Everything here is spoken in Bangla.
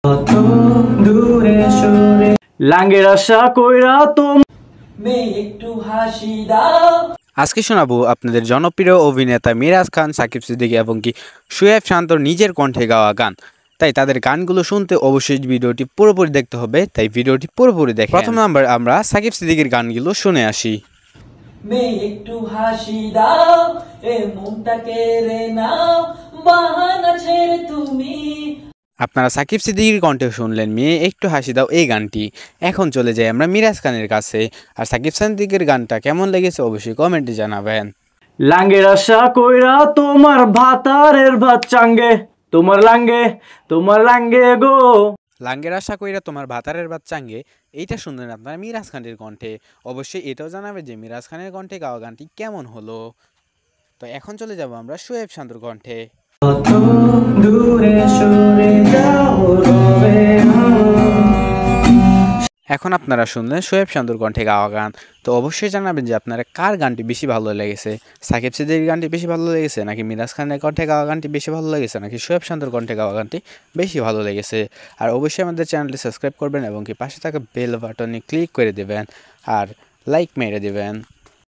কত দূরে সরে লাঙ্গের আশা কইরা তুমি একটু হাসি দাও। আজকে শোনাবো আপনাদের জনপ্রিয় অভিনেতা মিরাজ খান, সাকিব সিদ্দিকী এবং কি শোয়েব শান্তর নিজের কণ্ঠে গাওয়া গান। তাই তাদের গানগুলো শুনতে অবশ্যই ভিডিওটি পুরোপুরি দেখতে হবে, তাই ভিডিওটি পুরোপুরি দেখেন। প্রথম নাম্বার আমরা সাকিব সিদ্দিকীর গানগুলো শুনে আসি। একটু হাসি দাও, এ মনটা কেড়ে নাও, বাহানা ছেড়ে তুমি। আপনারা সাকিব সিদ্দিকীর কণ্ঠে শুনলেন মেয়ে একটু হাসি দাও এই গানটি। এখন চলে যাই আমরা মিরাজ খানের কাছে। আর সাকিব সিদ্দিকীর গানটা কেমন লেগেছে অবশ্যই কমেন্টে জানাবেন। লাঙ্গের আশা কইরা তোমার ভাতারের ভাত চাঙ্গে, তোমার লাঙ্গে গো। লাঙ্গের আশা কইরা তোমার ভাতারের ভাত চাঙ্গে, এইটা শুনলেন আপনারা মিরাজ খানের কণ্ঠে। অবশ্যই এটাও জানাবে যে মিরাজ খানের কণ্ঠে গাওয়া গানটি কেমন হলো। তো এখন চলে যাব আমরা শোয়েব শান্তর কণ্ঠে। কত দূরে সরে যাও রবে। এখন আপনারা শুনলেন শোয়েব শান্তর কণ্ঠে গাওয়া গান। তো অবশ্যই জানাবেন যে আপনারা কার গানটি বেশি ভালো লেগেছে, সাকিব সিদ্দিকীর গানটি বেশি ভালো লেগেছে নাকি মিরাজ খানের কণ্ঠে গাওয়া গানটি বেশি ভালো লেগেছে নাকি শোয়েব শান্তর কণ্ঠে গাওয়া গানটি বেশি ভালো লেগেছে। আর অবশ্যই আমাদের চ্যানেলটি সাবস্ক্রাইব করবেন এবং কি পাশে থাকা বেল বাটনে ক্লিক করে দেবেন আর লাইক মেরে দেবেন।